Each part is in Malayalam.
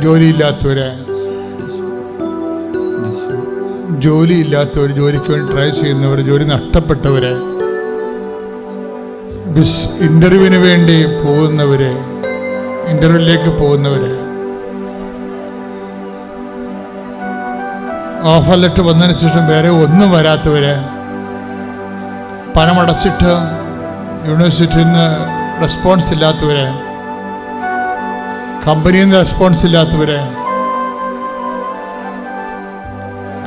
ജോലിയില്ലാത്തവരെ, ജോലിക്ക് വേണ്ടി ട്രൈ ചെയ്യുന്നവർ, ജോലി നഷ്ടപ്പെട്ടവരെ, ഇൻ്റർവ്യൂവിന് വേണ്ടി പോകുന്നവര്, ഇൻ്റർവ്യൂവിലേക്ക് പോകുന്നവര്, ഓഫർ ലെറ്റർ വന്നതിന് ശേഷം വേറെ ഒന്നും വരാത്തവര്, പണമടച്ചിട്ട് യൂണിവേഴ്സിറ്റിയിൽ നിന്ന് റെസ്പോൺസ് ഇല്ലാത്തവര്, കമ്പനിയിൽ നിന്ന് റെസ്പോൺസ് ഇല്ലാത്തവര്,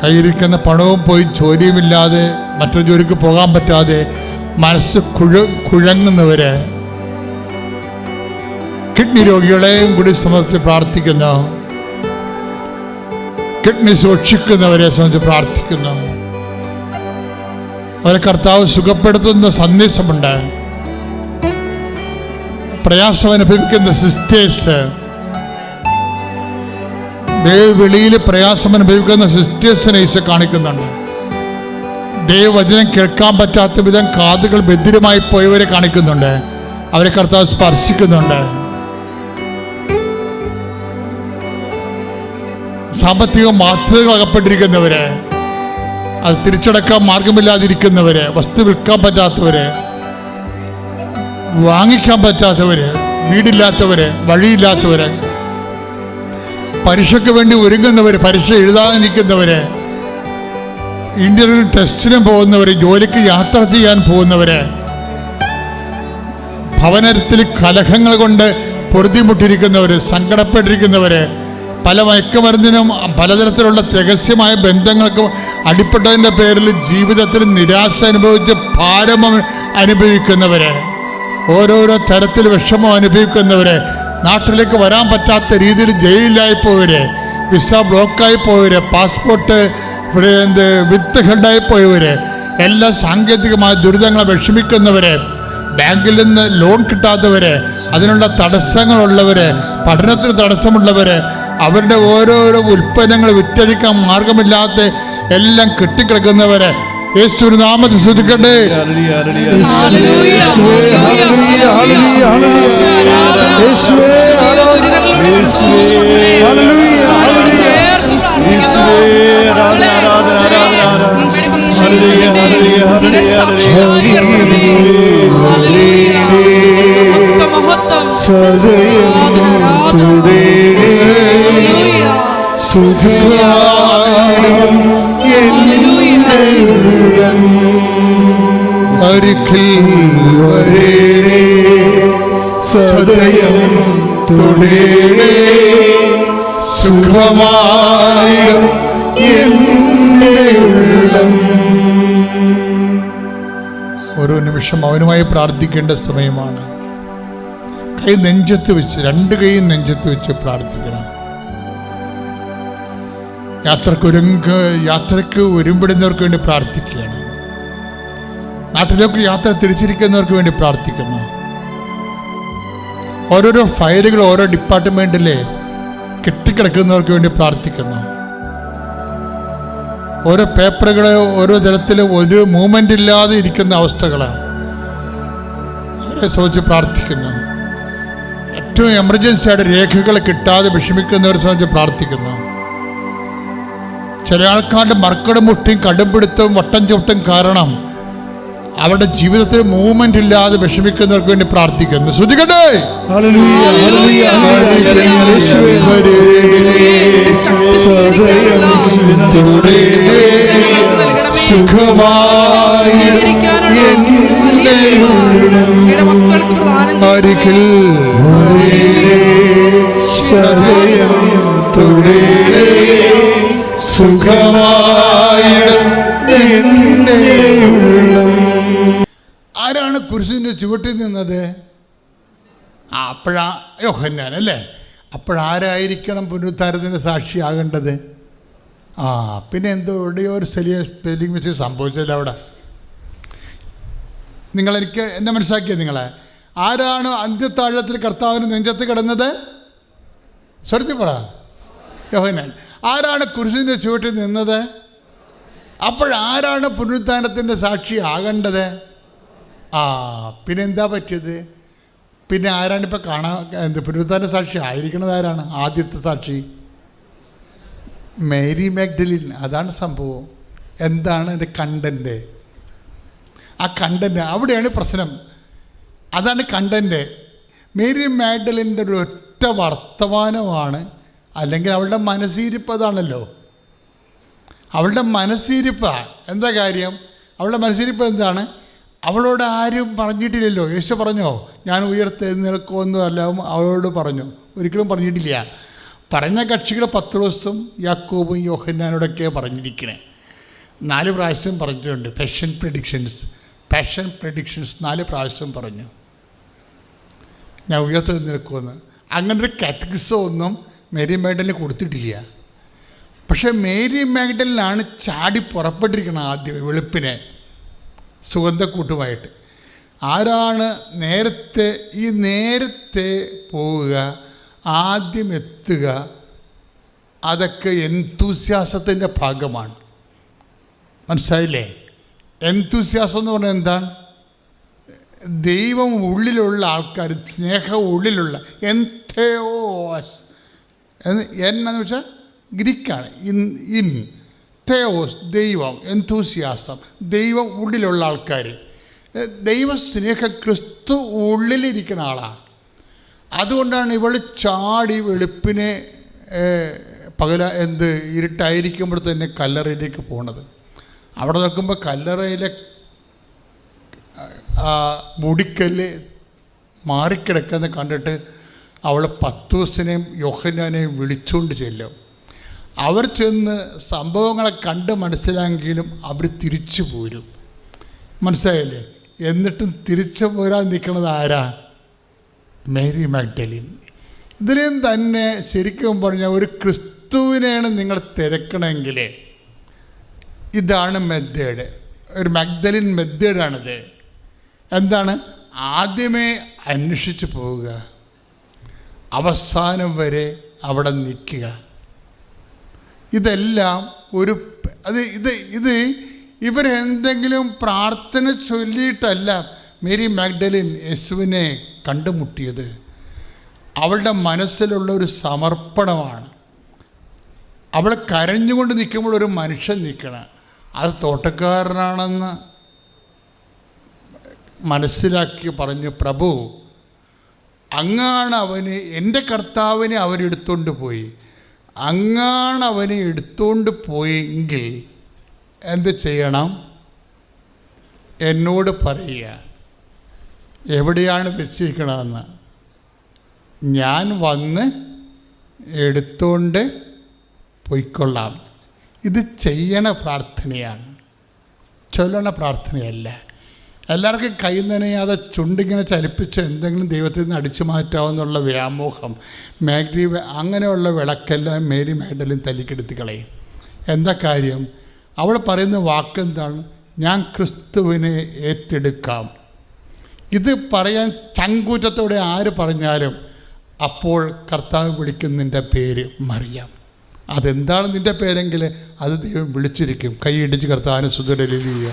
കയ്യിരിക്കുന്ന പണവും പോയി ജോലിയുമില്ലാതെ മറ്റൊരു ജോലിക്ക് പോകാൻ പറ്റാതെ മനസ്സ് കുഴങ്ങുന്നവര്, കിഡ്നി രോഗികളെയും കൂടി സമർപ്പിച്ച് പ്രാർത്ഥിക്കുന്നു. കിഡ്നി സൂക്ഷിക്കുന്നവരെ സംബന്ധിച്ച് പ്രാർത്ഥിക്കുന്നു. അവരെ കർത്താവ് സുഖപ്പെടുത്തുന്ന സന്ദേശമുണ്ട്. പ്രയാസം അനുഭവിക്കുന്ന സിസ്റ്റേഴ്സ്, ദൈവവിളിയിൽ പ്രയാസം അനുഭവിക്കുന്ന സിസ്റ്റേഴ്സിനെ ഈശോ കാണിക്കുന്നുണ്ട്. ദൈവവചനം കേൾക്കാൻ പറ്റാത്ത വിധം കാതുകൾ ബധിരമായി പോയവരെ കാണിക്കുന്നുണ്ട്. അവരെ കർത്താവ് സ്പർശിക്കുന്നുണ്ട്. സാമ്പത്തിക ബാധ്യതകൾ അകപ്പെട്ടിരിക്കുന്നവര്, അത് തിരിച്ചടക്കാൻ മാർഗമില്ലാതിരിക്കുന്നവര്, വസ്തു വിൽക്കാൻ പറ്റാത്തവര്, വാങ്ങിക്കാൻ പറ്റാത്തവര്, വീടില്ലാത്തവര്, വഴിയില്ലാത്തവര്, പരീക്ഷയ്ക്ക് വേണ്ടി ഒരുങ്ങുന്നവര്, പരീക്ഷ എഴുതാതെ നിൽക്കുന്നവര്, ഇന്റർവ്യൂ ടെസ്റ്റിനും പോകുന്നവര്, ജോലിക്ക് യാത്ര ചെയ്യാൻ പോകുന്നവര്, ഭവനത്തിൽ കലഹങ്ങൾ കൊണ്ട് പൊറുതിമുട്ടിരിക്കുന്നവര്, സങ്കടപ്പെട്ടിരിക്കുന്നവര്, പല മയക്കുമരുന്നിനും പലതരത്തിലുള്ള രഹസ്യമായ ബന്ധങ്ങൾക്കും അടിപ്പെട്ടതിൻ്റെ പേരിൽ ജീവിതത്തിൽ നിരാശ അനുഭവിച്ച് ഭാരം അനുഭവിക്കുന്നവര്, ഓരോരോ തരത്തിൽ വിഷമം അനുഭവിക്കുന്നവര്, നാട്ടിലേക്ക് വരാൻ പറ്റാത്ത രീതിയിൽ ജയിലിലായി പോയവര്, വിസ ബ്ലോക്കായി പോയവര്, പാസ്പോർട്ട് വിത്ത് ഹെൽഡായി പോയവര്, എല്ലാ സാങ്കേതികമായ ദുരിതങ്ങളെ വിഷമിക്കുന്നവര്, ബാങ്കിൽ നിന്ന് ലോൺ കിട്ടാത്തവര്, അതിനുള്ള തടസ്സങ്ങളുള്ളവര്, പഠനത്തിന് തടസ്സമുള്ളവര്, അവരുടെ ഓരോരോ ഉൽപ്പന്നങ്ങൾ വിറ്റഴിക്കാൻ മാർഗമില്ലാത്ത എല്ലാം കെട്ടിക്കിടക്കുന്നവര് യേശുവിന്റെ നാമത്തിൽ സ്തുതിക്കട്ടെ. സദയം തുടരേ സുഖമായും എൻ്റെ ഉള്ളം. ഓരോ നിമിഷം അവനുമായി പ്രാർത്ഥിക്കേണ്ട സമയമാണ്. കൈ നെഞ്ചത്ത് വെച്ച്, രണ്ട് കൈയും നെഞ്ചത്ത് വെച്ച് പ്രാർത്ഥിക്കണം. യാത്രക്ക് ഒരുമ്പെടുന്നവർക്ക് വേണ്ടി പ്രാർത്ഥിക്കുകയാണ്. നാട്ടിലേക്ക് യാത്ര തിരിച്ചിരിക്കുന്നവർക്ക് വേണ്ടി പ്രാർത്ഥിക്കുന്നു. ഓരോരോ ഫയലുകൾ ഓരോ ഡിപ്പാർട്ട്മെന്റിലെ കെട്ടിക്കിടക്കുന്നവർക്ക് വേണ്ടി പ്രാർത്ഥിക്കുന്നു. ഓരോ പേപ്പറുകൾ ഓരോ തരത്തിൽ ഒരു മൂവ്മെന്റ് ഇല്ലാതെ ഇരിക്കുന്ന അവസ്ഥകൾ അവരെ സംബന്ധിച്ച് പ്രാർത്ഥിക്കുന്നു. ഏറ്റവും എമർജൻസി ആയിട്ട് രേഖകൾ കിട്ടാതെ വിഷമിക്കുന്നവരെ സംബന്ധിച്ച് പ്രാർത്ഥിക്കുന്നു. ചില ആൾക്കാരുടെ മർക്കട മുട്ടിയും കടുംപിടുത്തവും വട്ടം ചവിട്ടും കാരണം അവരുടെ ജീവിതത്തിൽ മൂവ്മെന്റ് ഇല്ലാതെ വിഷമിക്കുന്നവർക്ക് വേണ്ടി പ്രാർത്ഥിക്കുന്നു. ശ്രദ്ധിക്കട്ടെ. ആരാണ് കുരിശിന്റെ ചുവട്ടിൽ നിന്നത്? അപ്പോഴാ യോഹന്നാൻ അല്ലേ? അപ്പോഴാരായിരിക്കണം പുനരുത്ഥാനത്തിന്റെ സാക്ഷിയാകേണ്ടത്? പിന്നെ എന്തോ എവിടെയോ ഒരു സ്പെല്ലിംഗ് മിസ്റ്റേക്ക് സംഭവിച്ചല്ലോ അവിടെ. നിങ്ങളെനിക്ക് എന്നെ മനസ്സിലാക്കിയത് നിങ്ങളെ ആരാണ് അന്ത്യത്താഴത്തിൽ കർത്താവിന് നെഞ്ചത്ത് കിടന്നത്? സ്വരത്തിൽ പറ. യോഹന്നാൻ. ആരാണ് കുരിശിന്റെ ചുവട്ടിൽ നിന്നത്? അപ്പോഴാരാണ് പുനരുത്ഥാനത്തിൻ്റെ സാക്ഷി ആകേണ്ടത്? പിന്നെന്താ പറ്റിയത്? പിന്നെ ആരാണ് ഇപ്പോൾ പുനരുത്ഥാന സാക്ഷി ആയിരിക്കുന്നത്? ആരാണ് ആദ്യത്തെ സാക്ഷി? Mary Magdalene. അതാണ് സംഭവം. എന്താണ് എൻ്റെ കണ്ടൻറ്റ്? ആ കണ്ടൻറ്റ് അവിടെയാണ് പ്രശ്നം. അതാണ് കണ്ടൻറ്റ്. മേരി മാഗ്ഡലിൻ്റെ ഒരു ഒറ്റ വർത്തമാനമാണ്, അല്ലെങ്കിൽ അവളുടെ മനസ്സിരിപ്പ് അതാണല്ലോ. അവളുടെ മനസ്സിരിപ്പാണ്. എന്താ കാര്യം? അവളുടെ മനസ്സിരിപ്പ് എന്താണ്? അവളോട് ആരും പറഞ്ഞിട്ടില്ലല്ലോ. യേശു പറഞ്ഞോ ഞാൻ ഉയർത്തെഴുന്നേൽക്കുമെന്നും എല്ലാം അവളോട് പറഞ്ഞു? ഒരിക്കലും പറഞ്ഞിട്ടില്ല. പറഞ്ഞ കക്ഷികൾ പത്രോസും യാക്കോബും യോഹന്നാനോടൊക്കെ പറഞ്ഞിരിക്കണേ. 4 പ്രാവശ്യം പറഞ്ഞിട്ടുണ്ട്. പാഷൻ പ്രഡിക്ഷൻസ് 4 പ്രാവശ്യം പറഞ്ഞു ഞാൻ ഉയർത്തെഴുന്നേൽക്കുമെന്ന്. അങ്ങനൊരു കാറ്റഗറിസം ഒന്നും മേരി മാഗ്ഡലിന് കൊടുത്തിട്ടില്ല. പക്ഷേ മേരി മാഗ്ഡലിനാണ് ചാടി പുറപ്പെട്ടിരിക്കണം ആദ്യം വെളുപ്പിനെ സുഗന്ധക്കൂട്ടുമായിട്ട്. ആരാണ് നേരത്തെ പോവുക, ആദ്യം എത്തുക? അതൊക്കെ എന്തൂസ്യാസത്തിൻ്റെ ഭാഗമാണ്. മനസ്സിലായില്ലേ? എന്തൂസ്യാസം എന്ന് പറഞ്ഞാൽ എന്താണ്? ദൈവം ഉള്ളിലുള്ള ആൾക്കാർ, സ്നേഹം ഉള്ളിലുള്ള എൻതേയോസ് എന്നാന്ന് വെച്ചാൽ ഗ്രീക്കാണ്. ഇൻ തേയോസ് ദൈവം, എന്തൂസിയാസം ദൈവം ഉള്ളിലുള്ള ആൾക്കാർ. ദൈവസ്നേഹ ക്രിസ്തു ഉള്ളിലിരിക്കുന്ന ആളാണ്. അതുകൊണ്ടാണ് ഇവൾ ചാടി വെളുപ്പിനെ ഇരുട്ടായിരിക്കുമ്പോൾ തന്നെ കല്ലറയിലേക്ക് പോണത്. അവിടെ നോക്കുമ്പോൾ കല്ലറയിലെ മുടിക്കല്ല് മാറിക്കിടക്കുന്ന കണ്ടിട്ട് അവൾ പത്രോസിനെയും യോഹന്നാനെയും വിളിച്ചുകൊണ്ട് ചെല്ലും. അവർ ചെന്ന് സംഭവങ്ങളെ കണ്ട് മനസ്സിലാക്കിയെങ്കിലും അവർ തിരിച്ചു പോരും. മനസ്സിലായില്ലേ? എന്നിട്ടും തിരിച്ചു പോരാൻ നിൽക്കുന്നത് ആരാ? Mary Magdalene. ഇതിലും തന്നെ ശരിക്കും പറഞ്ഞാൽ ഒരു ക്രിസ്തുവിനെയാണ് നിങ്ങൾ തിരക്കണമെങ്കിൽ ഇതാണ് മെത്തേഡ്. ഒരു മാഗ്ഡലിൻ മെത്തേഡാണിത്. എന്താണ്? ആദ്യമേ അന്വേഷിച്ച് പോവുക, അവസാനം വരെ അവിടെ നിൽക്കുക. ഇതെല്ലാം ഒരു ഇത് ഇവരെന്തെങ്കിലും പ്രാർത്ഥന ചൊല്ലിയിട്ടല്ല മേരി മാഗ്ഡലിൻ യേശുവിനെ കണ്ടുമുട്ടിയത്. അവളുടെ മനസ്സിലുള്ള ഒരു സമർപ്പണമാണ്. അവൾ കരഞ്ഞുകൊണ്ട് നിൽക്കുമ്പോൾ ഒരു മനുഷ്യൻ നിൽക്കണം. അത് തോട്ടക്കാരനാണെന്ന് മനസ്സിലാക്കി പറഞ്ഞു, പ്രഭു അങ്ങാണ് അവന്, എൻ്റെ കർത്താവിനെ അവരെടുത്തുകൊണ്ട് പോയി, അങ്ങാണ് അവനെ എടുത്തുകൊണ്ട് പോയെങ്കിൽ എന്ത് ചെയ്യണം? എന്നോട് പറയുക എവിടെയാണ് വെച്ചിരിക്കണമെന്ന്. ഞാൻ വന്ന് എടുത്തുകൊണ്ട് പോയിക്കൊള്ളാം. ഇത് ചെയ്യണ പ്രാർത്ഥനയാണ്, ചൊല്ലണ പ്രാർത്ഥനയല്ല. എല്ലാവർക്കും കൈ നനയാതെ ചുണ്ടിങ്ങനെ ചലിപ്പിച്ച് എന്തെങ്കിലും ദൈവത്തിൽ നിന്ന് അടിച്ചു മാറ്റാമെന്നുള്ള വ്യാമോഹം അങ്ങനെയുള്ള വിളക്കെല്ലാം മേരി മാഗ്ഡലിൻ തല്ലിക്കെടുത്തി കളയും. എന്താ കാര്യം? അവൾ പറയുന്ന വാക്കെന്താണ്? ഞാൻ ക്രിസ്തുവിനെ ഏറ്റെടുക്കാം. ഇത് പറയാൻ ചങ്കൂറ്റത്തോടെ ആര് പറഞ്ഞാലും അപ്പോൾ കർത്താവ് വിളിക്കുന്നതിൻ്റെ പേര് മറിയാം. അതെന്താണ് നിൻ്റെ പേരെങ്കിൽ അത് ദൈവം വിളിച്ചിരിക്കും. കൈയിടിച്ച് കർത്താവിനെ സ്തുതിക്കുക.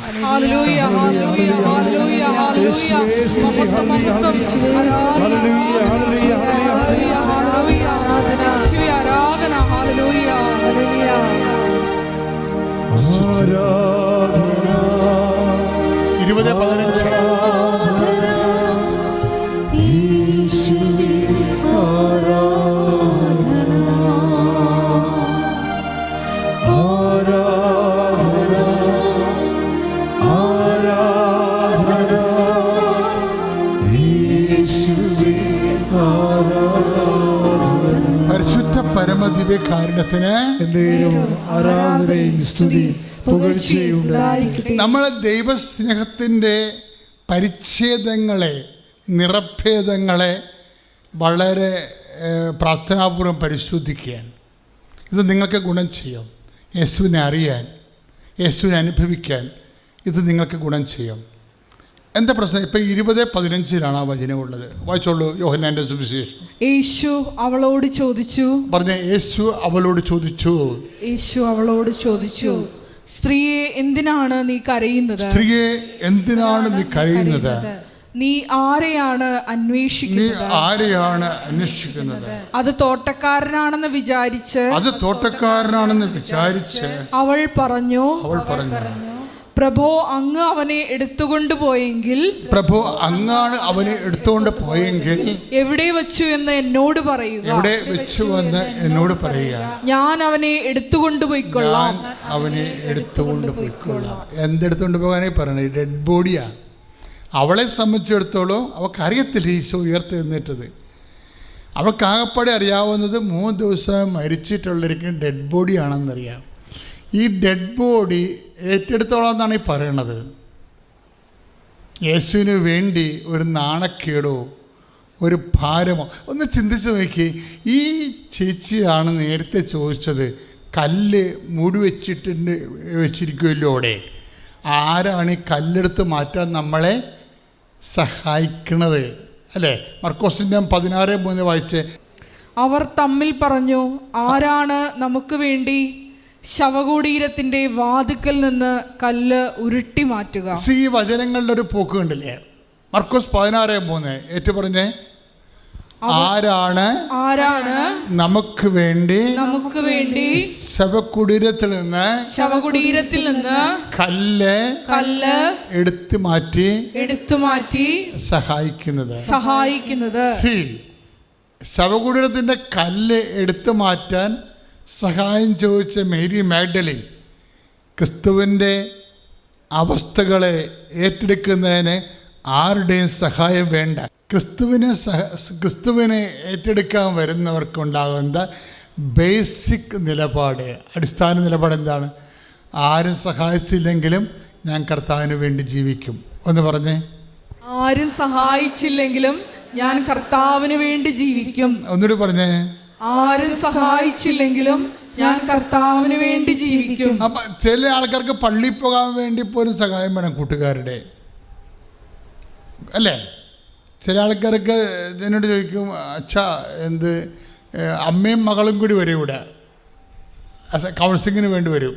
പരിശുദ്ധ പരമദിവ്യകാരുണ്യത്തിന് ആരാധനയും സ്തുതിയും പുകഴ്ചയും ഉണ്ടായിരിക്കട്ടെ. നമ്മളെ ദൈവസ്നേഹത്തിൻ്റെ പരിച്ഛേദങ്ങളെ, നിറഭേദങ്ങളെ വളരെ പ്രാർത്ഥനാപൂർവ്വം പരിശോധിക്കുകയാണ്. ഇത് നിങ്ങൾക്ക് ഗുണം ചെയ്യും. യേശുവിനെ അറിയാൻ, യേശുവിനെ അനുഭവിക്കാൻ ഇത് നിങ്ങൾക്ക് ഗുണം ചെയ്യും. എന്താ പ്രശ്നം? ഇപ്പം 20:15 ആ വചനമുള്ളത്. വായിച്ചോളൂ. യോഹന്നാന്റെ സുവിശേഷം. യേശു അവളോട് ചോദിച്ചു. പറഞ്ഞേ. യേശു അവളോട് ചോദിച്ചു. യേശു അവളോട് ചോദിച്ചു, സ്ത്രീയെ എന്തിനാണ് നീ കരയുന്നത്? സ്ത്രീയെ എന്തിനാണ് നീ കരയുന്നത്? നീ ആരെയാണ് നീ അന്വേഷിക്കുന്നത്? ആരെയാണ് അന്വേഷിക്കുന്നത്? അത് തോട്ടക്കാരനാണെന്ന് വിചാരിച്ച് അവൾ പറഞ്ഞു, പ്രഭോ, അങ്ങ് അവനെ എടുത്തുകൊണ്ട് പോയെങ്കിൽ എവിടെ വെച്ചു എന്ന് എന്നോട് പറയുക. ഞാൻ അവനെ എടുത്തുകൊണ്ട് പോയിക്കൊള്ളാം. എന്തെടുത്തുകൊണ്ട് പോകാനേ പറയണേ? ഡെഡ് ബോഡിയാ. അവളെ സംബന്ധിച്ചിടത്തോളം അവൾക്കറിയത്തില്ല ഈശോ ഉയർത്തെഴുന്നേറ്റത്. അവൾക്കാകപ്പാടെ അറിയാവുന്നത് 3 ദിവസം മരിച്ചിട്ടുള്ളൊരിക്കും ഡെഡ് ബോഡിയാണെന്നറിയാം. ഈ ഡെഡ് ബോഡി ഏറ്റെടുത്തോളം എന്നാണ് ഈ പറയണത്. യേശുവിന് വേണ്ടി ഒരു നാണക്കേടോ ഒരു ഭാരമോ ഒന്ന് ചിന്തിച്ച് നോക്കി. ഈ ചേച്ചിയാണ് നേരത്തെ ചോദിച്ചത്, കല്ല് മൂടി വെച്ചിരിക്കുമല്ലോ അവിടെ. ആരാണ് ഈ കല്ലെടുത്ത് മാറ്റാൻ നമ്മളെ സഹായിക്കണത്? അല്ലേ? മർക്കോസിൻ്റെ 16:3 വായിച്ച്. അവർ തമ്മിൽ പറഞ്ഞു, ആരാണ് നമുക്ക് വേണ്ടി ശവകുടീരത്തിന്റെ വാതിക്കൽ നിന്ന് കല്ല് ഉരുട്ടി മാറ്റുക? ഈ വചനങ്ങളുടെ ഒരു പോക്ക് കണ്ടില്ലേ? മർക്കോസ് 16:3 ഏറ്റു പറഞ്ഞേ, ആരാണ് നമുക്ക് വേണ്ടി ശവകുടീരത്തിൽ നിന്ന് കല്ല് എടുത്തു മാറ്റി സഹായിക്കുന്നത്. ശവകുടീരത്തിന്റെ കല്ല് എടുത്തു മാറ്റാൻ സഹായം ചോദിച്ച മേരി മാഗ്ഡലിൻ ക്രിസ്തുവിൻ്റെ അവസ്ഥകളെ ഏറ്റെടുക്കുന്നതിന് ആരുടെയും സഹായം വേണ്ട. ക്രിസ്തുവിനെ ഏറ്റെടുക്കാൻ വരുന്നവർക്കുണ്ടാകുന്ന ബേസിക് നിലപാട്, അടിസ്ഥാന നിലപാട് എന്താണ്? ആരും സഹായിച്ചില്ലെങ്കിലും ഞാൻ കർത്താവിന് വേണ്ടി ജീവിക്കും. ഒന്ന് പറഞ്ഞേ. ആരും സഹായിച്ചില്ലെങ്കിലും ഞാൻ കർത്താവിന് വേണ്ടി ജീവിക്കും. ഒന്നുകൂടി പറഞ്ഞേ. ആരും സഹായിച്ചില്ലെങ്കിലും ഞാൻ കർത്താവിന് വേണ്ടി ജീവിക്കും. അപ്പം ചില ആൾക്കാർക്ക് പള്ളിയിൽ പോകാൻ വേണ്ടി പോലും സഹായം വേണം കൂട്ടുകാരുടെ, അല്ലേ? ചില ആൾക്കാർക്ക് എന്നോട് ചോദിക്കും, അച്ഛാ എന്ത് അമ്മയും മകളും കൂടി വരും ഇവിടെ കൗൺസിലിങ്ങിന് വേണ്ടി വരും.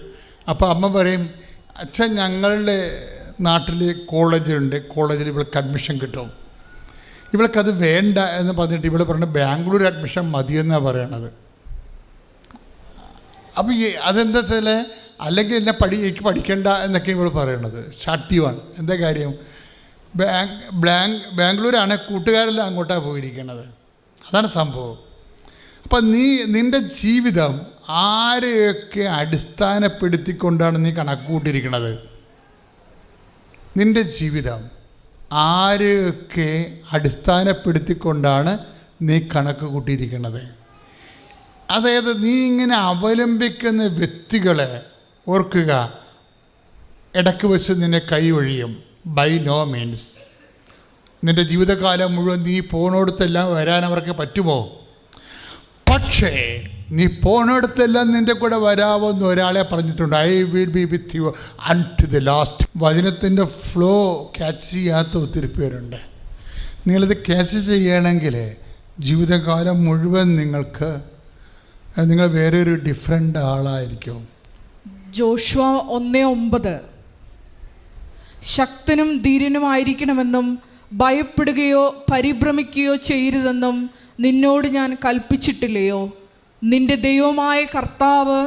അപ്പോൾ അമ്മ പറയും, അച്ഛാ ഞങ്ങളുടെ നാട്ടിൽ കോളേജിൽ ഇവൾക്ക് അഡ്മിഷൻ കിട്ടും, ഇവൾക്കത് വേണ്ട എന്ന് പറഞ്ഞിട്ട് ഇവിടെ പറഞ്ഞ് ബാംഗ്ലൂർ അഡ്മിഷൻ മതിയെന്നാണ് പറയണത്. അപ്പോൾ അതെന്താ വെച്ചാൽ അല്ലെങ്കിൽ എനിക്ക് പഠിക്കേണ്ട എന്നൊക്കെ ഇവൾ പറയണത് ഷാർട്ടീവാണ്. എന്താ കാര്യം? ബാംഗ്ലൂരാണ്, കൂട്ടുകാരെല്ലാം അങ്ങോട്ടാണ് പോയിരിക്കുന്നത്. അതാണ് സംഭവം. അപ്പം നിൻ്റെ ജീവിതം ആരെയൊക്കെ അടിസ്ഥാനപ്പെടുത്തിക്കൊണ്ടാണ് നീ കണക്ക് കൂട്ടിയിരിക്കുന്നത്? നിൻ്റെ ജീവിതം ആരെയൊക്കെ അടിസ്ഥാനപ്പെടുത്തിക്കൊണ്ടാണ് നീ കണക്ക് കൂട്ടിയിരിക്കുന്നത്? അതായത് നീ ഇങ്ങനെ അവലംബിക്കുന്ന വ്യക്തികളെ ഓർക്കുക, ഇടയ്ക്ക് വെച്ച് നിന്നെ കൈവഴിയും. ബൈ നോ മീൻസ് നിൻ്റെ ജീവിതകാലം മുഴുവൻ നീ പോണോടത്തെല്ലാം വരാൻ അവർക്ക് പറ്റുമോ? പക്ഷേ നീ പോണോടത്തെല്ലാം നിൻ്റെ കൂടെ വരാമെന്ന് ഒരാളെ പറഞ്ഞിട്ടുണ്ട്. I will be with you unto the last. വചനത്തിൻ്റെ ഫ്ലോ ക്യാച്ച് ചെയ്യാത്ത ഒത്തിരി പേരുണ്ട്. നിങ്ങളിത് ക്യാച്ച് ചെയ്യണമെങ്കിൽ ജീവിതകാലം മുഴുവൻ നിങ്ങൾ വേറെ ഒരു ഡിഫറെൻ്റ് ആളായിരിക്കും. ജോഷുവ 1:9 ശക്തനും ധീരനുമായിരിക്കണമെന്നും ഭയപ്പെടുകയോ പരിഭ്രമിക്കുകയോ ചെയ്യരുതെന്നും നിന്നോട് ഞാൻ കൽപ്പിച്ചിട്ടില്ലയോ? നിന്റെ ദൈവമായ കർത്താവ്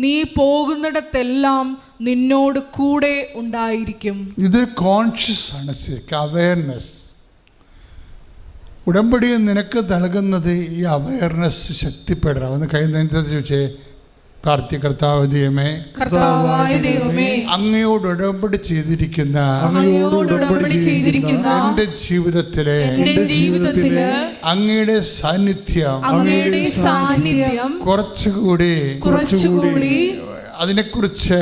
നീ പോകുന്നിടത്തെല്ലാം നിന്നോട് കൂടെ ഉണ്ടായിരിക്കും. ഇത് കോൺഷ്യസ് ആണ്, അവയർനെസ്. ഉടമ്പടി നിനക്ക് നൽകുന്നത് ഈ അവയർനെസ് ശക്തിപ്പെടണം. ഒന്ന് കൈ ചോദിച്ചേ. പ്രാർത്ഥികർത്താവ് ദൈവമേ, അങ്ങയോട് ഉടമ്പടി ചെയ്തിരിക്കുന്ന എൻ്റെ ജീവിതത്തിലെ അങ്ങയുടെ സാന്നിധ്യം കുറച്ചുകൂടി അതിനെക്കുറിച്ച്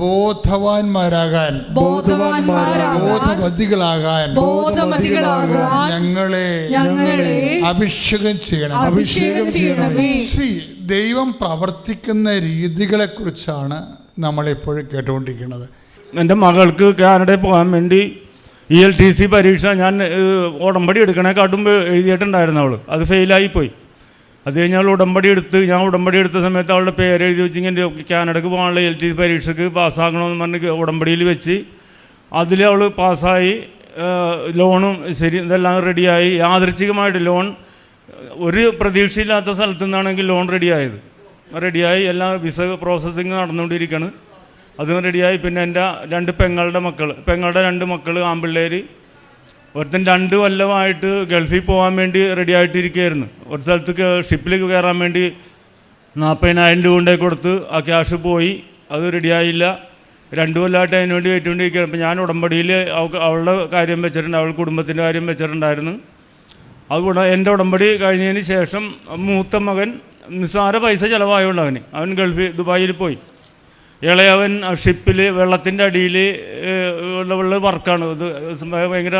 ബോധവാന്മാരാകാൻ ബോധവതികളാകാൻ ഞങ്ങളെ അഭിഷേകം ചെയ്യണം. ദൈവം പ്രവർത്തിക്കുന്ന രീതികളെക്കുറിച്ചാണ് നമ്മളെപ്പോഴും കേട്ടുകൊണ്ടിരിക്കുന്നത്. എൻ്റെ മകൾക്ക് കാനഡയിൽ പോകാൻ വേണ്ടി ELTC പരീക്ഷ ഞാൻ ഉടമ്പടി എടുക്കണേക്കാട്ടും എഴുതിയിട്ടുണ്ടായിരുന്നു. അവൾ അത് ഫെയിലായിപ്പോയി. അത് കഴിഞ്ഞ് അവൾ ഉടമ്പടി എടുത്ത സമയത്ത് അവളുടെ പേര് എഴുതി വെച്ച് ഇങ്ങനെ കാനഡക്ക് പോകാനുള്ള ELTC പരീക്ഷയ്ക്ക് പാസ്സാകണമെന്ന് പറഞ്ഞ് ഉടമ്പടിയിൽ വെച്ച് അതിൽ അവൾ പാസ്സായി. ലോണും ശരി ഇതെല്ലാം റെഡിയായി. യാദൃച്ഛികമായിട്ട് ലോൺ ഒരു പ്രതീക്ഷയില്ലാത്ത സ്ഥലത്തു നിന്നാണെങ്കിൽ ലോൺ റെഡിയായി എല്ലാം വിസ പ്രോസസ്സിങ് നടന്നുകൊണ്ടിരിക്കുകയാണ്. അതും റെഡിയായി. പിന്നെ എൻ്റെ പെങ്ങളുടെ രണ്ട് മക്കൾ ആൺപിള്ളേർ, ഒരുത്തൻ 2 കൊല്ലമായിട്ട് ഗൾഫിൽ പോകാൻ വേണ്ടി റെഡി ആയിട്ടിരിക്കുകയായിരുന്നു. ഒരു സ്ഥലത്ത് ഷിപ്പിൽ കയറാൻ വേണ്ടി 40,000 രൂപ കൊണ്ടേ കൊടുത്ത് ആ ക്യാഷ് പോയി, അത് റെഡിയായില്ല. 2 കൊല്ലമായിട്ട് അതിന് വേണ്ടി വെച്ചുകൊണ്ടിരിക്കുകയാണ്. അപ്പോൾ ഞാൻ ഉടമ്പടിയിൽ അവളുടെ കാര്യം വെച്ചിട്ടുണ്ട്, അവളുടെ കുടുംബത്തിൻ്റെ കാര്യം വെച്ചിട്ടുണ്ടായിരുന്നു. അതുകൊണ്ട് എൻ്റെ ഉടമ്പടി കഴിഞ്ഞതിന് ശേഷം മൂത്ത മകൻ നിസ്സാര പൈസ ചിലവായുള്ളൂ. അവൻ ദുബായിൽ പോയി. ഇളയവൻ ഷിപ്പിൽ വെള്ളത്തിൻ്റെ അടിയിൽ ഉള്ള വർക്കാണ്. ഇത് ഭയങ്കര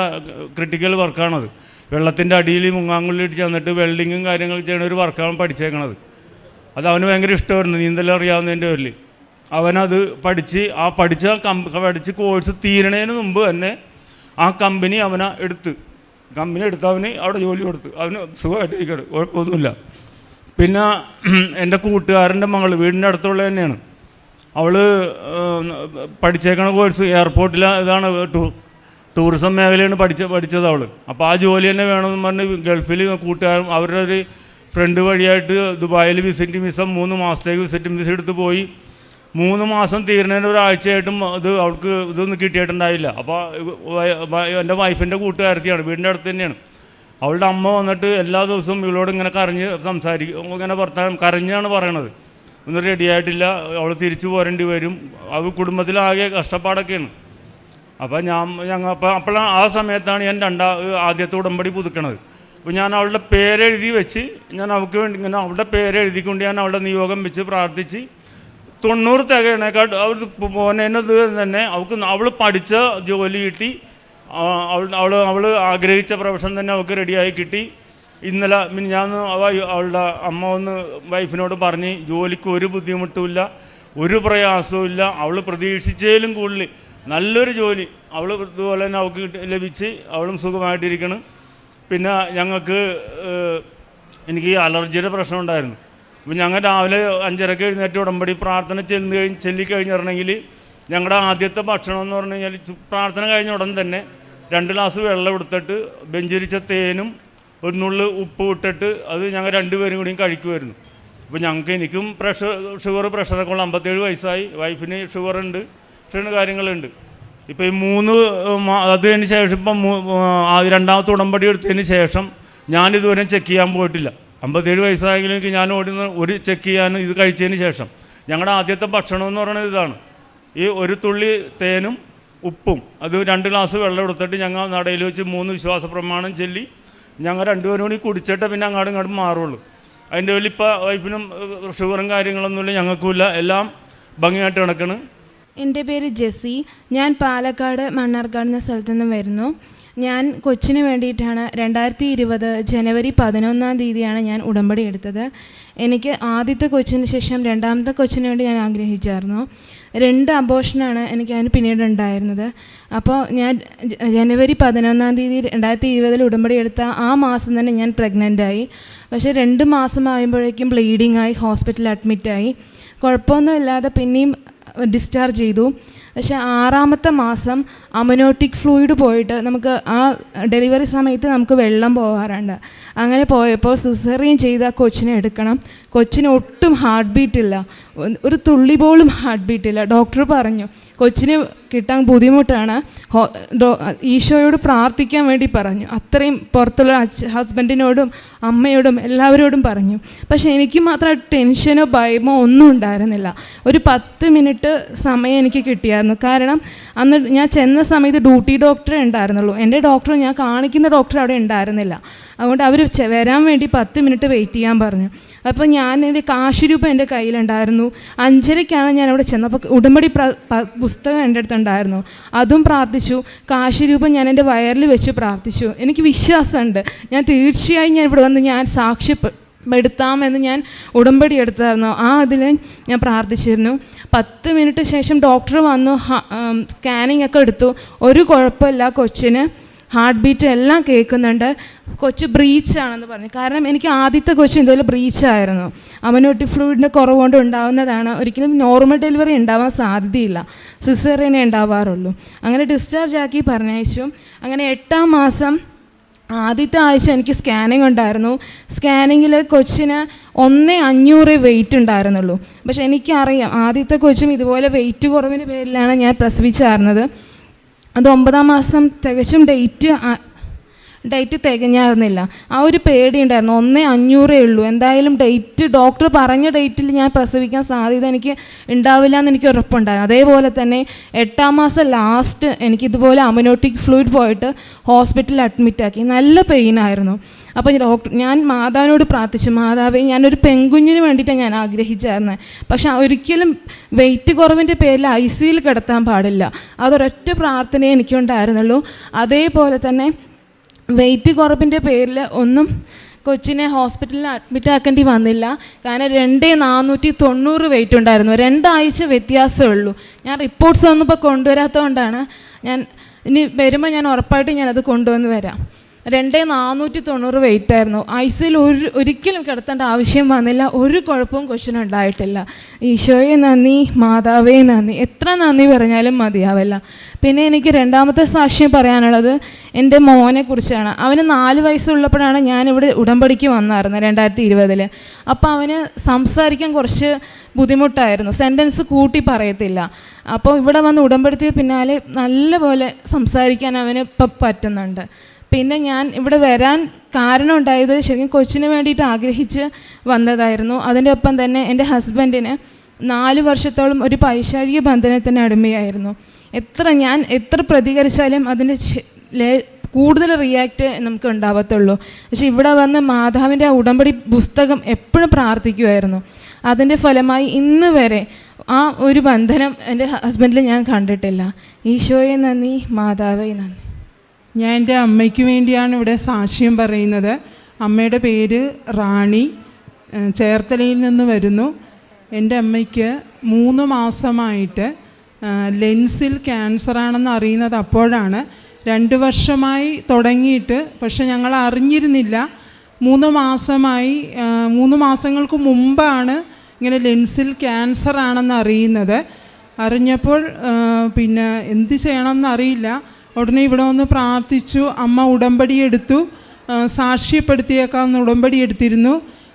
ക്രിട്ടിക്കൽ വർക്കാണത്. വെള്ളത്തിൻ്റെ അടിയിൽ മുങ്ങാങ്കുള്ളിട്ട് ചെന്നിട്ട് വെൽഡിങ്ങും കാര്യങ്ങളും ചെയ്യുന്ന ഒരു വർക്കാണ് പഠിച്ചേക്കണത്. അത് അവന് ഭയങ്കര ഇഷ്ടമായിരുന്നു, നീന്തൽ അറിയാവുന്നതിൻ്റെ പേരിൽ. അവനത് പഠിച്ച് കോഴ്സ് തീരണതിന് മുമ്പ് തന്നെ ആ കമ്പനി എടുത്ത് അവന് അവിടെ ജോലി കൊടുത്ത് അവന് സുഖമായിട്ടിരിക്കണം, കുഴപ്പമൊന്നുമില്ല. പിന്നെ എൻ്റെ കൂട്ടുകാരൻ്റെ മകൾ വീടിൻ്റെ അടുത്തുള്ള തന്നെയാണ്. അവൾ പഠിച്ചേക്കണ കോഴ്സ് എയർപോർട്ടിൽ ഇതാണ് ടൂറിസം മേഖലയാണ് പഠിച്ചത് അവൾ. അപ്പോൾ ആ ജോലി തന്നെ വേണമെന്ന് പറഞ്ഞ് ഗൾഫിൽ കൂട്ടുകാരും അവരുടെ ഒരു ഫ്രണ്ട് വഴിയായിട്ട് ദുബായിൽ വിസിറ്റിംഗ് വിസ 3 മാസത്തേക്ക് വിസിറ്റിംഗ് വിസ എടുത്ത് പോയി. 3 മാസം തീരുന്നതിന് ഒരാഴ്ചയായിട്ടും അവൾക്ക് ഇതൊന്നും കിട്ടിയിട്ടുണ്ടായില്ല. അപ്പോൾ എൻ്റെ വൈഫിൻ്റെ കൂട്ടുകാരത്തിയാണ്, വീടിൻ്റെ അടുത്ത് തന്നെയാണ്. അവളുടെ അമ്മ വന്നിട്ട് എല്ലാ ദിവസവും ഇവളോട് ഇങ്ങനെ കരഞ്ഞ് സംസാരിക്കും, ഇങ്ങനെ കരഞ്ഞാണ് പറയണത്. ഒന്നും റെഡിയായിട്ടില്ല, അവൾ തിരിച്ചു പോരേണ്ടി വരും. അത് കുടുംബത്തിലാകെ കഷ്ടപ്പാടൊക്കെയാണ്. അപ്പോൾ അപ്പോഴാണ് ആ സമയത്താണ് ഞാൻ ആദ്യത്തെ ഉടമ്പടി പുതുക്കണത്. അപ്പോൾ ഞാൻ അവളുടെ പേരെഴുതി വെച്ച് ഞാൻ അവൾക്ക് വേണ്ടി ഇങ്ങനെ അവളുടെ പേരെഴുതിക്കൊണ്ട് ഞാൻ അവളുടെ നിയോഗം വെച്ച് പ്രാർത്ഥിച്ച് 90 തികയണേക്കാൾ അവർ പോകുന്നതിനത് തന്നെ അവൾ പഠിച്ച ജോലി കിട്ടി. അവൾ ആഗ്രഹിച്ച പ്രൊഫഷൻ തന്നെ അവൾക്ക് റെഡിയായി കിട്ടി. ഇന്നലെ ഞാൻ അവളുടെ അമ്മ വൈഫിനോട് പറഞ്ഞ് ജോലിക്ക് ഒരു ബുദ്ധിമുട്ടുമില്ല, ഒരു പ്രയാസവും. അവൾ പ്രതീക്ഷിച്ചതിലും കൂടുതൽ നല്ലൊരു ജോലി ഇതുപോലെ തന്നെ അവൾക്ക് ലഭിച്ച് അവളും സുഖമായിട്ടിരിക്കണം. പിന്നെ എനിക്ക് ഈ അലർജിയുടെ പ്രശ്നം ഉണ്ടായിരുന്നു. അപ്പോൾ ഞങ്ങൾ രാവിലെ 5:30 എഴുന്നേറ്റ് ഉടമ്പടി പ്രാർത്ഥന ചൊല്ലിക്കഴിഞ്ഞിറങ്ങണമെങ്കിൽ ഞങ്ങളുടെ ആദ്യത്തെ ഭക്ഷണം എന്ന് പറഞ്ഞു കഴിഞ്ഞാൽ പ്രാർത്ഥന കഴിഞ്ഞ ഉടൻ തന്നെ 2 ഗ്ലാസ് വെള്ളം എടുത്തിട്ട് ബെഞ്ചിരിച്ച തേനും 1 നുള്ള് ഉപ്പ് ഇട്ടിട്ട് അത് ഞങ്ങൾ 2 പേരും കൂടിയും കഴിക്കുമായിരുന്നു. അപ്പോൾ എനിക്കും പ്രഷറൊക്കെ ഉള്ള 57 വയസ്സായി, വൈഫിന് ഷുഗറുണ്ട്, കാര്യങ്ങളുണ്ട്. ഇപ്പോൾ ഈ 3 അതിന് ശേഷം ഇപ്പം രണ്ടാമത്തെ ഉടമ്പടി എടുത്തതിന് ശേഷം ഞാനിതുവരെ ചെക്ക് ചെയ്യാൻ പോയിട്ടില്ല. 57 വയസ്സായെങ്കിലും എനിക്ക് ഞാൻ ഒരു ചെക്ക് ചെയ്യാൻ ഇത് കഴിച്ചതിന് ശേഷം ഞങ്ങളുടെ ആദ്യത്തെ ഭക്ഷണം എന്ന് പറയുന്നത് ഇതാണ്. ഈ 1 തുള്ളി തേനും ഉപ്പും അത് 2 ഗ്ലാസ് വെള്ളം എടുത്തിട്ട് ഞങ്ങൾ നടയിൽ വെച്ച് 3 വിശ്വാസ പ്രമാണം ചൊല്ലി ഞങ്ങൾ 2 പേരും കൂടി കുടിച്ചിട്ട് പിന്നെ അങ്ങോട്ടും മാറുള്ളൂ. അതിൻ്റെ പേരിൽ ഇപ്പോൾ വൈഫിനും ഷുഗറും കാര്യങ്ങളൊന്നുമില്ല, ഞങ്ങൾക്കുമില്ല, എല്ലാം ഭംഗിയായിട്ട് നടക്കണം. എൻ്റെ പേര് ജെസ്സി. ഞാൻ പാലക്കാട് മണ്ണാർക്കാട് എന്ന സ്ഥലത്തു നിന്ന് വരുന്നു. ഞാൻ കൊച്ചിന് വേണ്ടിയിട്ടാണ് 2020 ജനുവരി 11 ഞാൻ ഉടമ്പടി എടുത്തത്. എനിക്ക് ആദ്യത്തെ കൊച്ചിന് ശേഷം രണ്ടാമത്തെ കൊച്ചിന് വേണ്ടി ഞാൻ ആഗ്രഹിച്ചായിരുന്നു. 2 അബോർഷനാണ് എനിക്ക് അതിന് പിന്നീട് ഉണ്ടായിരുന്നത്. അപ്പോൾ ഞാൻ ജനുവരി 11 2020 ഉടമ്പടി എടുത്ത ആ മാസം തന്നെ ഞാൻ പ്രഗ്നൻ്റായി. പക്ഷേ 2 മാസം ആകുമ്പോഴേക്കും ബ്ലീഡിങ് ആയി ഹോസ്പിറ്റലിൽ അഡ്മിറ്റായി. കുഴപ്പമൊന്നുമില്ലാതെ പിന്നെയും ഡിസ്ചാർജ് ചെയ്തു. പക്ഷേ 6ാമത്തെ മാസം അമനോട്ടിക് ഫ്ലൂയിഡ് പോയിട്ട് നമുക്ക് ആ ഡെലിവറി സമയത്ത് നമുക്ക് വെള്ളം പോകാറുണ്ട്. അങ്ങനെ പോയപ്പോൾ സിസേറിയൻ ചെയ്ത കൊച്ചിനെ എടുക്കണം. കൊച്ചിന് ഒട്ടും ഹാർട്ട് ബീറ്റില്ല, ഒരു തുള്ളി പോലും ഹാർട്ട് ബീറ്റില്ല. ഡോക്ടർ പറഞ്ഞു കൊച്ചിന് കിട്ടാൻ ബുദ്ധിമുട്ടാണ്, ഈശോയോട് പ്രാർത്ഥിക്കാൻ വേണ്ടി പറഞ്ഞു. അത്രയും പുറത്തുള്ള ഹസ്ബൻഡിനോടും അമ്മയോടും എല്ലാവരോടും പറഞ്ഞു. പക്ഷേ എനിക്ക് മാത്രം ടെൻഷനോ ഭയമോ ഒന്നും ഉണ്ടായിരുന്നില്ല. ഒരു 10 മിനിറ്റ് സമയം എനിക്ക് കിട്ടിയായിരുന്നു. കാരണം അന്ന് ഞാൻ ചെന്ന സമയത്ത് ഡ്യൂട്ടി ഡോക്ടറേ ഉണ്ടായിരുന്നുള്ളൂ. എൻ്റെ ഡോക്ടർ, ഞാൻ കാണിക്കുന്ന ഡോക്ടർ അവിടെ ഉണ്ടായിരുന്നില്ല. അതുകൊണ്ട് അവർ വരാൻ വേണ്ടി 10 മിനിറ്റ് വെയിറ്റ് ചെയ്യാൻ പറഞ്ഞു. അപ്പോൾ എൻ്റെ കാശ് രൂപ എൻ്റെ കയ്യിലുണ്ടായിരുന്നു. 5:30 ഞാൻ അവിടെ ചെന്നപ്പോൾ ഉടമ്പടി പുസ്തകം എൻ്റെ അടുത്തുണ്ടായിരുന്നു, അതും പ്രാർത്ഥിച്ചു. കാശ് രൂപ ഞാൻ എൻ്റെ വയറിൽ വെച്ച് പ്രാർത്ഥിച്ചു. എനിക്ക് വിശ്വാസമുണ്ട്, ഞാൻ തീർച്ചയായും ഞാൻ ഇവിടെ വന്ന് ഞാൻ സാക്ഷ്യപ്പെടുത്താമെന്ന് ഞാൻ ഉടമ്പടി എടുത്തായിരുന്നു. അതിൽ ഞാൻ പ്രാർത്ഥിച്ചിരുന്നു. 10 മിനിറ്റ് ശേഷം ഡോക്ടർ വന്നു, സ്കാനിങ് ഒക്കെ എടുത്തു. ഒരു കുഴപ്പമില്ല കൊച്ചിന്. ഹാർട്ട് ബീറ്റ് എല്ലാം കേൾക്കുന്നുണ്ട്. കൊച്ച് ബ്രീച്ചാണെന്ന് പറഞ്ഞു. കാരണം എനിക്ക് ആദ്യത്തെ കൊച്ച് ഇതുപോലെ ബ്രീച്ചായിരുന്നു. അമനോട്ടിക് ഫ്ലൂയിഡിൻ്റെ കുറവുകൊണ്ട് ഉണ്ടാകുന്നതാണ്. ഒരിക്കലും നോർമൽ ഡെലിവറി ഉണ്ടാവാൻ സാധ്യതയില്ല, സിസേറിയനെ ഉണ്ടാവാറുള്ളൂ. അങ്ങനെ ഡിസ്ചാർജ് ആക്കി പറഞ്ഞയച്ചു. അങ്ങനെ 8-ാം മാസം ആദ്യത്തെ ആഴ്ച എനിക്ക് സ്കാനിങ് ഉണ്ടായിരുന്നു. സ്കാനിങ്ങിൽ കൊച്ചിന് 1,500 വെയിറ്റ് ഉണ്ടായിരുന്നുള്ളൂ. പക്ഷെ എനിക്കറിയാം ആദ്യത്തെ കൊച്ചും ഇതുപോലെ വെയിറ്റ് കുറവിൻ്റെ പേരിലാണ് ഞാൻ പ്രസവിച്ചായിരുന്നത്. അത് 9-ാം മാസം തികച്ചും ഡേറ്റ് തികഞ്ഞായിരുന്നില്ല. ആ ഒരു പേടിയുണ്ടായിരുന്നു. 1,500 ഉള്ളൂ, എന്തായാലും ഡോക്ടർ പറഞ്ഞ ഡേറ്റിൽ ഞാൻ പ്രസവിക്കാൻ സാധ്യത എനിക്ക് ഉണ്ടാവില്ല എന്ന് എനിക്ക് ഉറപ്പുണ്ടായിരുന്നു. അതേപോലെ തന്നെ 8-ാം മാസം ലാസ്റ്റ് എനിക്കിതുപോലെ അമനോട്ടിക് ഫ്ലൂയിഡ് പോയിട്ട് ഹോസ്പിറ്റലിൽ അഡ്മിറ്റാക്കി. നല്ല പെയിനായിരുന്നു. അപ്പോൾ ഞാൻ മാതാവിനോട് പ്രാർത്ഥിച്ചു, മാതാവേ, ഞാനൊരു പെൺകുഞ്ഞിന് വേണ്ടിയിട്ടാണ് ഞാൻ ആഗ്രഹിച്ചായിരുന്നത്. പക്ഷെ ഒരിക്കലും വെയിറ്റ് കുറവിൻ്റെ പേരിൽ ICUയിൽ കിടത്താൻ പാടില്ല. അതൊരൊറ്റ പ്രാർത്ഥനയെ എനിക്കുണ്ടായിരുന്നുള്ളൂ. അതേപോലെ തന്നെ വെയിറ്റ് കുറവിൻ്റെ പേരിൽ ഒന്നും കൊച്ചിനെ ഹോസ്പിറ്റലിൽ അഡ്മിറ്റ് ആക്കേണ്ടി വന്നില്ല. കാരണം 2,490 വെയിറ്റ് ഉണ്ടായിരുന്നു. 2 ആഴ്ച വ്യത്യാസമേ ഉള്ളൂ. ഞാൻ റിപ്പോർട്ട്സ് ഒന്നും ഇപ്പോൾ കൊണ്ടുവരാത്തതുകൊണ്ടാണ്. ഞാൻ ഇനി വരുമ്പോൾ ഞാൻ ഉറപ്പായിട്ടും ഞാനത് കൊണ്ടുവന്ന് വരാം. 2,490 വെയിറ്റ് ആയിരുന്നു. ICUയിൽ ഒരിക്കലും കിടത്തേണ്ട ആവശ്യം വന്നില്ല. ഒരു കുഴപ്പവും കൊച്ചിനുണ്ടായിട്ടില്ല. ഈശോയെ നന്ദി, മാതാവേ നന്ദി, എത്ര നന്ദി പറഞ്ഞാലും മതിയാവില്ല. പിന്നെ എനിക്ക് 2ാമത്തെ സാക്ഷ്യം പറയാനുള്ളത് എൻ്റെ മോനെ കുറിച്ചാണ്. അവന് 4 വയസ്സുള്ളപ്പോഴാണ് ഞാനിവിടെ ഉടമ്പടിക്ക് വന്നായിരുന്നത് 2020. അപ്പോൾ അവന് സംസാരിക്കാൻ കുറച്ച് ബുദ്ധിമുട്ടായിരുന്നു, സെൻറ്റൻസ് കൂട്ടി പറയത്തില്ല. അപ്പോൾ ഇവിടെ വന്ന് ഉടമ്പടിക്ക് പിന്നാലെ നല്ലപോലെ സംസാരിക്കാൻ അവന് ഇപ്പം പറ്റുന്നുണ്ട്. പിന്നെ ഞാൻ ഇവിടെ വരാൻ കാരണം ഉണ്ടായത് ശരിക്കും കൊച്ചിന് വേണ്ടിയിട്ട് ആഗ്രഹിച്ച് വന്നതായിരുന്നു. അതിൻ്റെ ഒപ്പം തന്നെ എൻ്റെ ഹസ്ബൻഡിന് 4 വർഷത്തോളം ഒരു പൈശാചിക ബന്ധനത്തിന് അടിമയായിരുന്നു. ഞാൻ എത്ര പ്രതികരിച്ചാലും അതിന് കൂടുതൽ റിയാക്റ്റ് നമുക്ക് ഉണ്ടാവത്തുള്ളൂ. പക്ഷെ ഇവിടെ വന്ന് മാതാവിൻ്റെ ആ ഉടമ്പടി പുസ്തകം എപ്പോഴും പ്രാർത്ഥിക്കുമായിരുന്നു. അതിൻ്റെ ഫലമായി ഇന്ന് വരെ ആ ഒരു ബന്ധനം എൻ്റെ ഹസ്ബൻഡിൽ ഞാൻ കണ്ടിട്ടില്ല. ഈശോയെ നന്ദി, മാതാവേ നന്ദി. ഞാൻ എൻ്റെ അമ്മയ്ക്ക് വേണ്ടിയാണ് ഇവിടെ സാക്ഷ്യം പറയുന്നത്. അമ്മയുടെ പേര് റാണി, ചേർത്തലയിൽ നിന്ന് വരുന്നു. എൻ്റെ അമ്മയ്ക്ക് 3 മാസമായിട്ട് ലെൻസിൽ ക്യാൻസറാണെന്ന് അറിയുന്നത് അപ്പോഴാണ്. 2 വർഷമായി തുടങ്ങിയിട്ട്, പക്ഷെ ഞങ്ങൾ അറിഞ്ഞിരുന്നില്ല. 3 മാസങ്ങൾക്ക് മുമ്പാണ് ഇങ്ങനെ ലെൻസിൽ ക്യാൻസറാണെന്ന് അറിയുന്നത്. അറിഞ്ഞപ്പോൾ പിന്നെ എന്ത് ചെയ്യണമെന്ന് അറിയില്ല. ഉടനെ ഇവിടെ വന്ന് പ്രാർത്ഥിച്ചു. അമ്മ ഉടമ്പടി എടുത്തു, സാക്ഷ്യപ്പെടുത്തിയേക്കാവുന്ന ഉടമ്പടി എടുത്തിരുന്നു.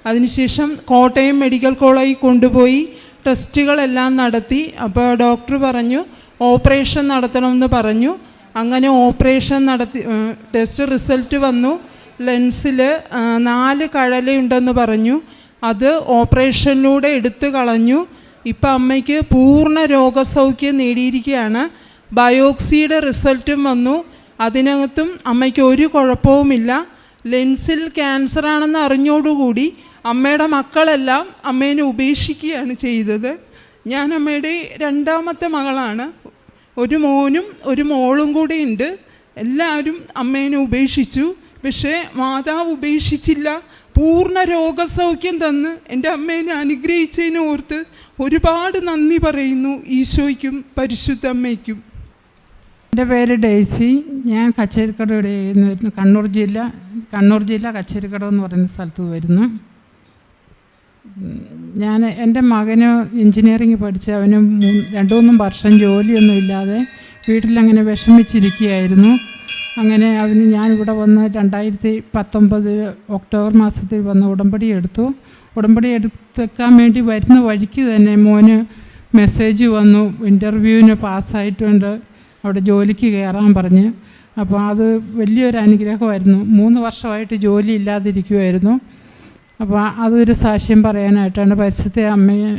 അതിനുശേഷം കോട്ടയം മെഡിക്കൽ കോളേജിൽ കൊണ്ടുപോയി ടെസ്റ്റുകളെല്ലാം നടത്തി. അപ്പോൾ ഡോക്ടർ പറഞ്ഞു ഓപ്പറേഷൻ നടത്തണമെന്ന് പറഞ്ഞു. അങ്ങനെ ഓപ്പറേഷൻ നടത്തി. ടെസ്റ്റ് റിസൾട്ട് വന്നു. ലെൻസിൽ 4 കഴലയുണ്ടെന്ന് പറഞ്ഞു. അത് ഓപ്പറേഷനിലൂടെ എടുത്തു കളഞ്ഞു. ഇപ്പം അമ്മയ്ക്ക് പൂർണ്ണ രോഗസൗഖ്യം നേടിയിരിക്കുകയാണ്. ബയോപ്സിയുടെ റിസൾട്ടും വന്നു. അതിനകത്തും അമ്മയ്ക്ക് ഒരു കുഴപ്പവുമില്ല. ലെൻസിൽ ക്യാൻസറാണെന്ന് അറിഞ്ഞോടുകൂടി അമ്മയുടെ മക്കളെല്ലാം അമ്മേനെ ഉപേക്ഷിക്കുകയാണ് ചെയ്തത്. ഞാൻ അമ്മയുടെ 2ാമത്തെ മകളാണ്. ഒരു മോനും ഒരു മോളും കൂടെ ഉണ്ട്. എല്ലാവരും അമ്മേനെ ഉപേക്ഷിച്ചു. പക്ഷേ മാതാവ് ഉപേക്ഷിച്ചില്ല. പൂർണ്ണ രോഗസൗഖ്യം തന്ന് എൻ്റെ അമ്മേനെ അനുഗ്രഹിച്ചതിനെ ഓർത്ത് ഒരുപാട് നന്ദി പറയുന്നു ഈശോയ്ക്കും പരിശുദ്ധ അമ്മയ്ക്കും. എൻ്റെ പേര് ഡെയ്സി. ഞാൻ കച്ചേരിക്കട വരുന്നു. കണ്ണൂർ ജില്ല കച്ചേരിക്കട എന്ന് പറയുന്ന സ്ഥലത്ത് വരുന്നു. എൻ്റെ മകന് എൻജിനീയറിങ് പഠിച്ച് അവന് 2-3 വർഷം ജോലിയൊന്നും ഇല്ലാതെ വീട്ടിലങ്ങനെ വിഷമിച്ചിരിക്കുകയായിരുന്നു. അങ്ങനെ ഞാനിവിടെ വന്ന് 2019 ഒക്ടോബർ മാസത്തിൽ വന്ന് ഉടമ്പടി എടുത്തു. ഉടമ്പടി എടുത്തേക്കാൻ വേണ്ടി വരുന്ന വഴിക്ക് തന്നെ മോന് മെസ്സേജ് വന്നു, ഇൻ്റർവ്യൂവിന് പാസ്സായിട്ടുണ്ട്, അവിടെ ജോലിക്ക് കയറാൻ പറഞ്ഞ്. അപ്പോൾ അത് വലിയൊരു അനുഗ്രഹമായിരുന്നു. 3 വർഷമായിട്ട് ജോലി ഇല്ലാതിരിക്കുമായിരുന്നു. അപ്പോൾ അതൊരു സാക്ഷ്യം പറയാനായിട്ടാണ് പരിശുദ്ധ അമ്മയെ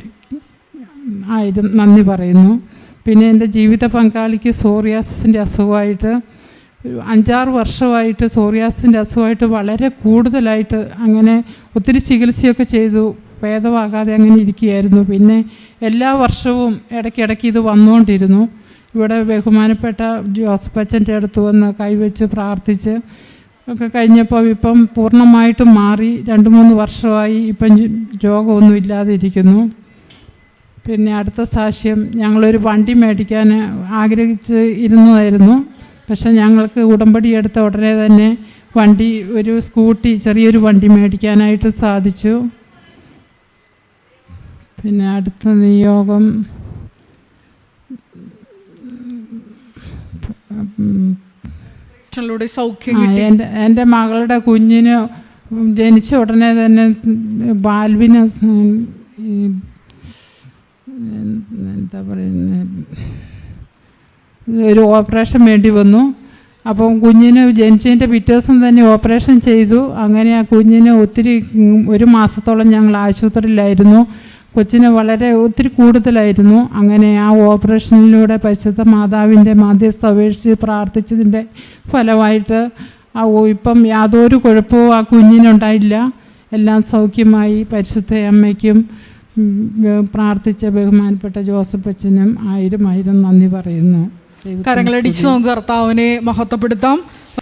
ആയിരം നന്ദി പറയുന്നു. പിന്നെ എൻ്റെ ജീവിത പങ്കാളിക്ക് സോറിയാസിൻ്റെ അസുഖമായിട്ട് 5-6 വർഷമായിട്ട് സോറിയാസിൻ്റെ അസുഖമായിട്ട് വളരെ കൂടുതലായിട്ട് അങ്ങനെ ഒത്തിരി ചികിത്സയൊക്കെ ചെയ്തു, ഭേദമാകാതെ അങ്ങനെ ഇരിക്കുകയായിരുന്നു. പിന്നെ എല്ലാ വർഷവും ഇടയ്ക്കിടയ്ക്ക് ഇത് വന്നുകൊണ്ടിരുന്നു. ഇവിടെ ബഹുമാനപ്പെട്ട ജോസഫ് അച്ഛൻ്റെ അടുത്ത് വന്ന് കൈവച്ച് പ്രാർത്ഥിച്ച് ഒക്കെ കഴിഞ്ഞപ്പോൾ ഇപ്പം പൂർണ്ണമായിട്ടും മാറി. 2-3 വർഷമായി ഇപ്പം രോഗമൊന്നും ഇല്ലാതെ ഇരിക്കുന്നു. പിന്നെ അടുത്ത സാക്ഷ്യം, ഞങ്ങളൊരു വണ്ടി മേടിക്കാൻ ആഗ്രഹിച്ച് ഇരുന്നതായിരുന്നു. പക്ഷെ ഞങ്ങൾക്ക് ഉടമ്പടി എടുത്ത ഉടനെ തന്നെ വണ്ടി, ഒരു സ്കൂട്ടി, ചെറിയൊരു വണ്ടി മേടിക്കാനായിട്ട് സാധിച്ചു. പിന്നെ അടുത്ത നിയോഗം സൗഖ്യം കിട്ടി. എൻ്റെ മകളുടെ കുഞ്ഞിന് ജനിച്ച ഉടനെ തന്നെ വാൽവിന് എന്താ പറയുന്നത്, ഒരു ഓപ്പറേഷൻ വേണ്ടി വന്നു. അപ്പം കുഞ്ഞിന് ജനിച്ചതിൻ്റെ പിറ്റേ ദിവസം തന്നെ ഓപ്പറേഷൻ ചെയ്തു. അങ്ങനെ ആ കുഞ്ഞിന് ഒത്തിരി, 1 മാസത്തോളം ഞങ്ങൾ ആശുപത്രിയിലായിരുന്നു. കൊച്ചിന് ഒത്തിരി കൂടുതലായിരുന്നു. അങ്ങനെ ആ ഓപ്പറേഷനിലൂടെ പരിശുദ്ധ മാതാവിൻ്റെ മാധ്യസ്ഥ അപേക്ഷിച്ച് പ്രാർത്ഥിച്ചതിൻ്റെ ഫലമായിട്ട് ഇപ്പം യാതൊരു കുഴപ്പവും ആ കുഞ്ഞിനുണ്ടായില്ല. എല്ലാം സൗഖ്യമായി. പരിശുദ്ധ അമ്മയ്ക്കും പ്രാർത്ഥിച്ച ബഹുമാനപ്പെട്ട ജോസഫ് അച്ഛനും 1000 നന്ദി പറയുന്നു. കരങ്ങളടിച്ച് നമുക്ക് കർത്താവിനെ മഹത്വപ്പെടുത്താം.